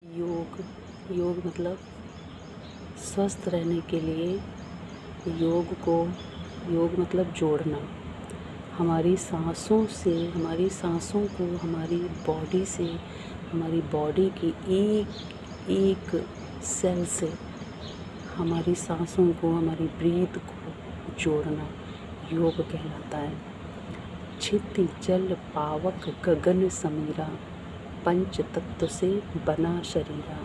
योग योग मतलब स्वस्थ रहने के लिए योग मतलब जोड़ना। हमारी सांसों को हमारी बॉडी से, हमारी बॉडी की एक एक सेल से हमारी सांसों को, हमारी ब्रीथ को जोड़ना योग कहलाता है। क्षिति जल पावक गगन समीरा, पंच तत्व से बना शरीरा।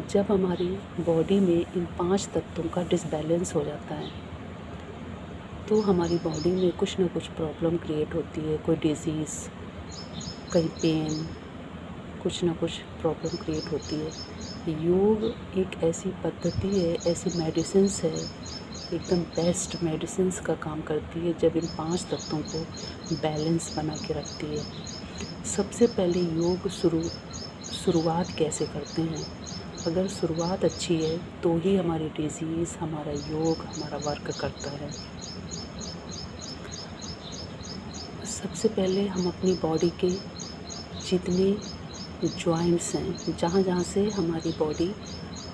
जब हमारी बॉडी में इन 5 तत्वों का डिसबैलेंस हो जाता है तो हमारी बॉडी में कुछ ना कुछ प्रॉब्लम क्रिएट होती है। कोई डिज़ीज़, कहीं पेन, कुछ ना कुछ प्रॉब्लम क्रिएट होती है। योग एक ऐसी पद्धति है, ऐसी मेडिसिन्स है, एकदम बेस्ट मेडिसिन्स का काम करती है जब इन 5 तत्वों को बैलेंस बना के रखती है। सबसे पहले योग शुरुआत कैसे करते हैं? अगर शुरुआत अच्छी है तो ही हमारी डिज़ीज़, हमारा योग, हमारा वर्क करता है। सबसे पहले हम अपनी बॉडी के जितने जॉइंट्स हैं, जहाँ जहाँ से हमारी बॉडी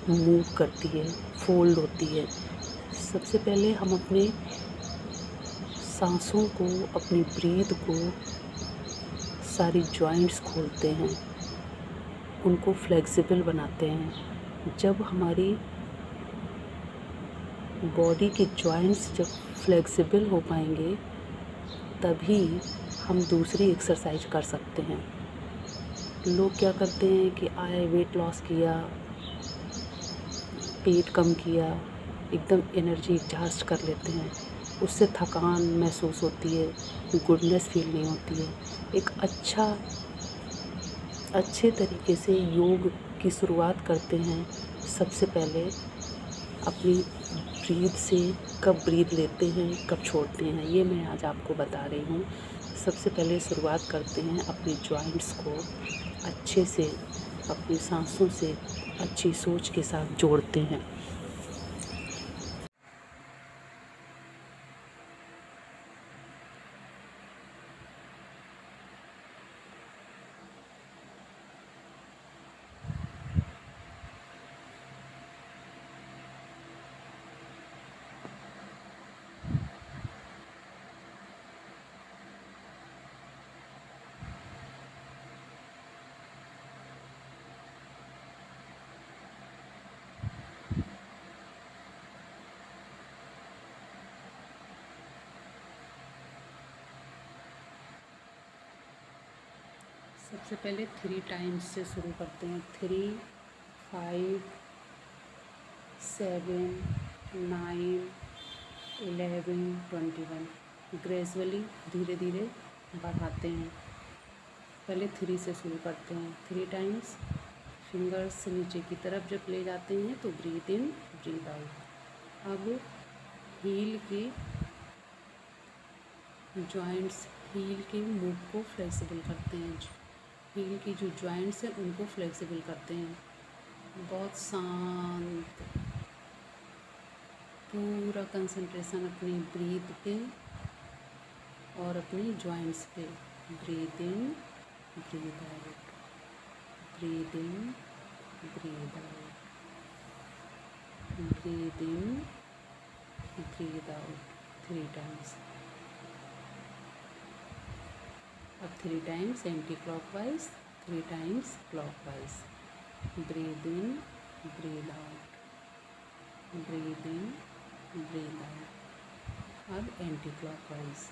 मूव करती है, फोल्ड होती है, सबसे पहले हम अपने सांसों को, अपनी ब्रीथ को, सारी जॉइंट्स खोलते हैं, उनको फ्लेक्सिबल बनाते हैं। जब हमारी बॉडी के जॉइंट्स जब फ्लेक्सिबल हो पाएंगे तभी हम दूसरी एक्सरसाइज कर सकते हैं। लोग क्या करते हैं कि आए वेट लॉस किया, पेट कम किया, एकदम एनर्जी एग्जॉस्ट कर लेते हैं, उससे थकान महसूस होती है, गुडनेस फील नहीं होती है। एक अच्छे तरीके से योग की शुरुआत करते हैं। सबसे पहले अपनी ब्रीथ से, कब ब्रीथ लेते हैं, कब छोड़ते हैं, ये मैं आज आपको बता रही हूँ। सबसे पहले शुरुआत करते हैं अपनी जॉइंट्स को अच्छे से, अपनी सांसों से अच्छी सोच के साथ जोड़ते हैं। सबसे पहले 3 टाइम्स से शुरू करते हैं। 3, 5, 7, 9, 11, 21। ग्रेजुअली धीरे धीरे बढ़ाते हैं। पहले 3 से शुरू करते हैं। 3 टाइम्स फिंगर्स नीचे की तरफ जब ले जाते हैं तो ब्रीथ इन, ब्रीथ आउट। अब हील के जॉइंट्स, हील के मूव को फ्लेक्सिबल करते हैं। हील की जो जॉइंट्स हैं उनको फ्लेक्सिबल करते हैं। बहुत शांत, पूरा कंसंट्रेशन अपनी ब्रीथ पे और अपनी जॉइंट्स पे। Breathe in, breathe out, breathe in, breathe out, breathe in, breathe out. 3 times. अब 3 times anticlockwise, 3 times clockwise. Breathe in, breathe out, breathe in, breathe out. अब एंटी क्लॉकवाइज।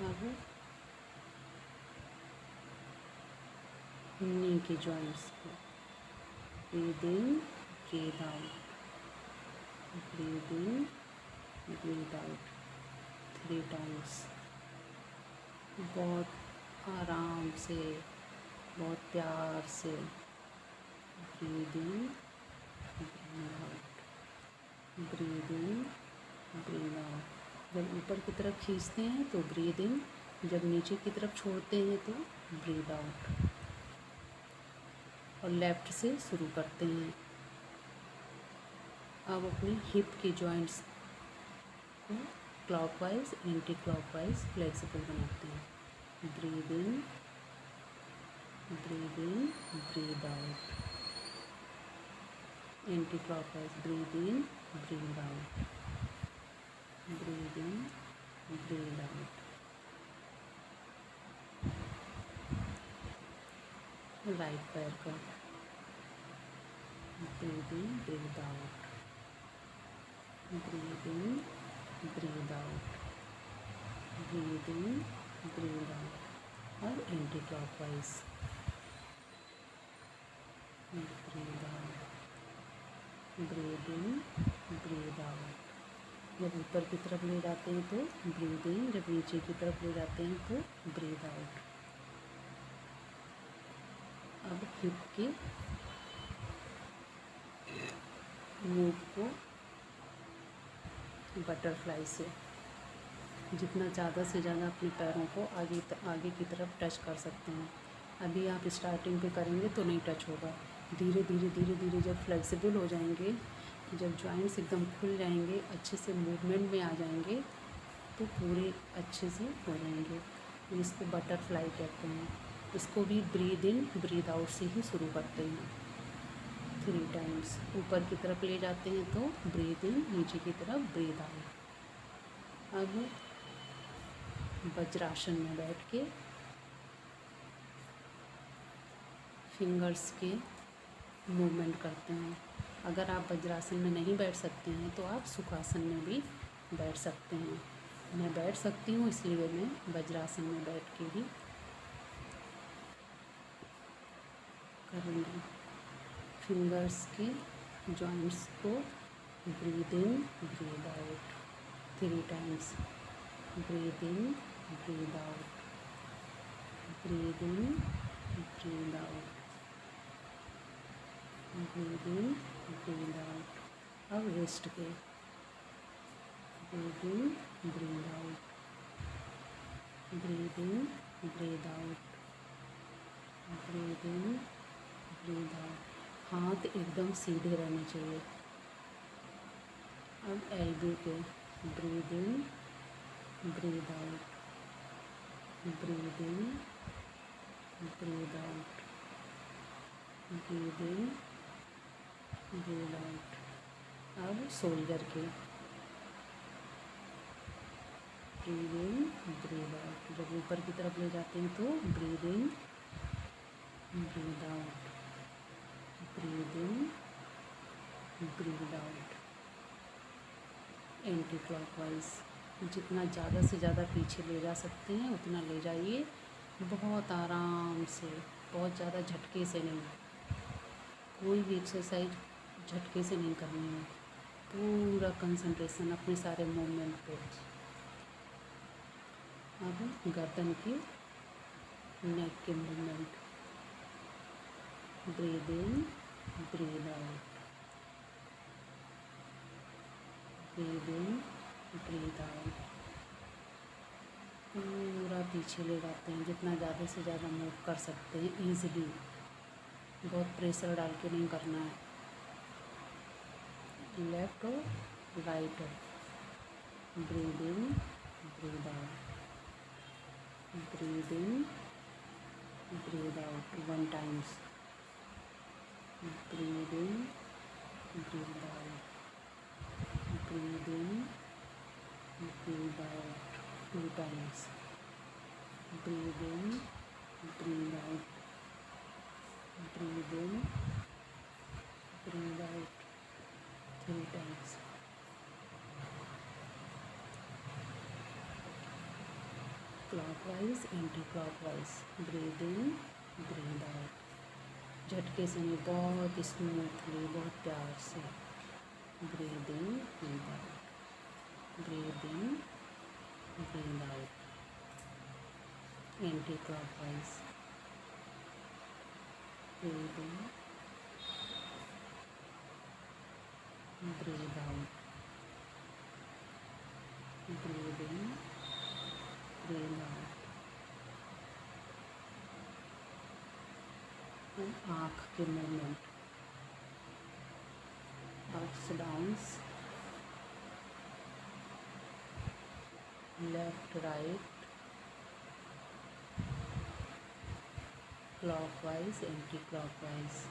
अब knee के joints को breathe in, breathe out, breathe in, breathe out. 3 times. बहुत आराम से, बहुत प्यार से breathe in, breathe out, breathe in, breathe out. जब ऊपर की तरफ खींचते हैं तो ब्रीथ इन, जब नीचे की तरफ छोड़ते हैं तो ब्रीथ आउट। और लेफ़्ट से शुरू करते हैं। अब अपने हिप के जॉइंट्स को क्लॉकवाइज एंटी क्लॉकवाइज फ्लेक्सिबल बनाते हैं। Breathe in, breathe out, anticlockwise, breathe in, breathe out, breathe in, breathe out. Right पैर का breathe in, breathe out, breathe in, breathe out, breathe in, breathe out. और anticlockwise, breathe out, breathe in, breathe out. जब ऊपर की तरफ ले जाते हैं तो ब्रीद इन, जब नीचे की तरफ ले जाते हैं तो ब्रीद आउट। अब हिप के मूव को बटरफ्लाई से जितना ज़्यादा से ज़्यादा अपने पैरों को आगे की तरफ टच कर सकते हैं। अभी आप स्टार्टिंग पे करेंगे तो नहीं टच होगा। धीरे धीरे जब फ्लेक्सिबल हो जाएंगे, जब जॉइंट्स एकदम खुल जाएंगे, अच्छे से मूवमेंट में आ जाएंगे तो पूरे अच्छे से हो जाएंगे। इसको बटरफ्लाई कहते हैं। इसको भी ब्रीद इन ब्रीद आउट से ही शुरू करते हैं। 3 टाइम्स ऊपर की तरफ ले जाते हैं तो ब्रीद इन, नीचे की तरफ ब्रीद आउट। अब वज्रासन में बैठ के फिंगर्स के मूवमेंट करते हैं। अगर आप वज्रासन में नहीं बैठ सकते हैं तो आप सुखासन में भी बैठ सकते हैं। मैं बैठ सकती हूँ इसलिए मैं वज्रासन में बैठ के भी करूँगी। फिंगर्स के जॉइंट्स को breathe in breathe out 3 times. Breathe in breathe out, breathe in breathe out, breathe in breathe out. अब रिस्ट के breathe in breathe out, breathe in breathe out, breathe in breathe out. हाथ एकदम सीधे रहने चाहिए। अब elbow के breathe in breathe out, breathe in breathe out, breathe in breathe out. अब शोल्डर के ब्रीद इन ब्रीद आउट। जब ऊपर की तरफ ले जाते हैं तो breathe in breathe out, breathe in breathe out. Anti clockwise जितना ज़्यादा से ज़्यादा पीछे ले जा सकते हैं उतना ले जाइए, बहुत आराम से, बहुत ज़्यादा झटके से नहीं। कोई भी एक्सरसाइज झटके से नहीं करनी है। पूरा कंसंट्रेशन अपने सारे मूवमेंट पे। अब गर्दन के नेक के movement, breathe in breathe out, breathe in breathe out. पूरा पीछे ले जाते हैं, जितना ज़्यादा से ज़्यादा मूव कर सकते हैं ईज़िली। बहुत प्रेशर डाल के नहीं करना है। लेफ्ट और right, breathe in breathe out, breathe in breathe out 1 times, breathe in breathe out, breathe in breathe out 2 times, breathe in breathe out, breathe in breathe out 3 times. Clockwise anti clockwise, breathe in breathe out. झटके से नहीं, बहुत smoothly, बहुत प्यार से। Breathe in breathe out, breathe in breathe out. Anticlockwise, breathe in breathe out, breathe in breathe out. And आँख के movement, ups downs, left right, clockwise, anti clockwise.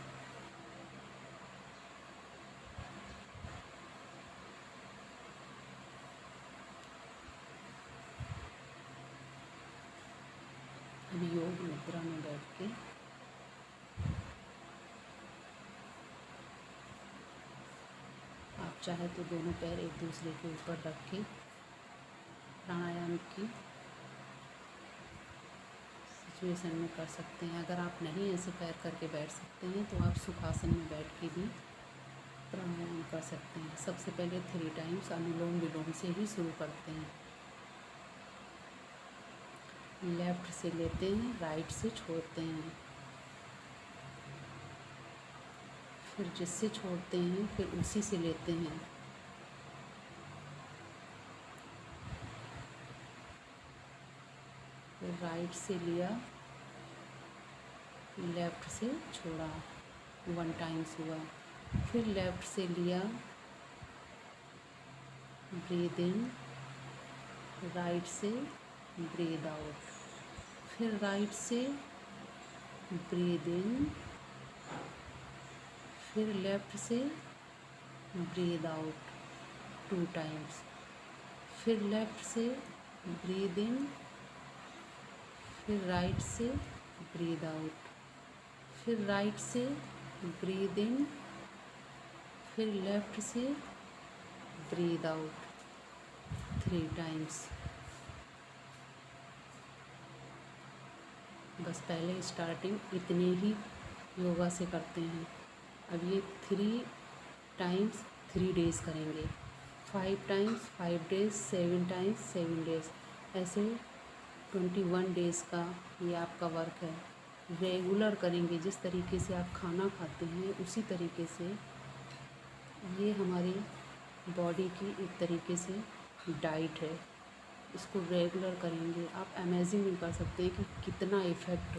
अभी योग मुद्रा में बैठ के आप चाहे तो दोनों पैर एक दूसरे के ऊपर रख के प्राणायाम की सिचुएशन में कर सकते हैं। अगर आप नहीं ऐसे पैर करके बैठ सकते हैं तो आप सुखासन में बैठ के भी प्राणायाम कर सकते हैं। सबसे पहले 3 टाइम्स अनुलोम विलोम से ही शुरू करते हैं। लेफ्ट से लेते हैं, राइट से छोड़ते हैं, फिर जिससे छोड़ते हैं फिर उसी से लेते हैं। फिर राइट से लिया, लेफ्ट से छोड़ा, 1 टाइम्स हुआ। फिर लेफ्ट से लिया, ब्रीद इन, राइट से ब्रीद आउट, फिर राइट से ब्रीद इन, फिर लेफ्ट से ब्रीद आउट 2 टाइम्स, फिर लेफ्ट से ब्रीद इन, फिर राइट से ब्रीद आउट, फिर राइट से ब्रीद इन, फिर लेफ्ट से ब्रीद आउट 3 टाइम्स। बस पहले स्टार्टिंग इतने ही योगा से करते हैं। अब ये 3 टाइम्स 3 डेज़ करेंगे, 5 टाइम्स 5 डेज़, 7 टाइम्स 7 डेज़, ऐसे 21 डेज़ का ये आपका वर्क है। रेगुलर करेंगे, जिस तरीके से आप खाना खाते हैं उसी तरीके से ये हमारी बॉडी की एक तरीके से डाइट है। इसको रेगुलर करेंगे, आप इमेजिन नहीं कर सकते कि कितना इफ़ेक्ट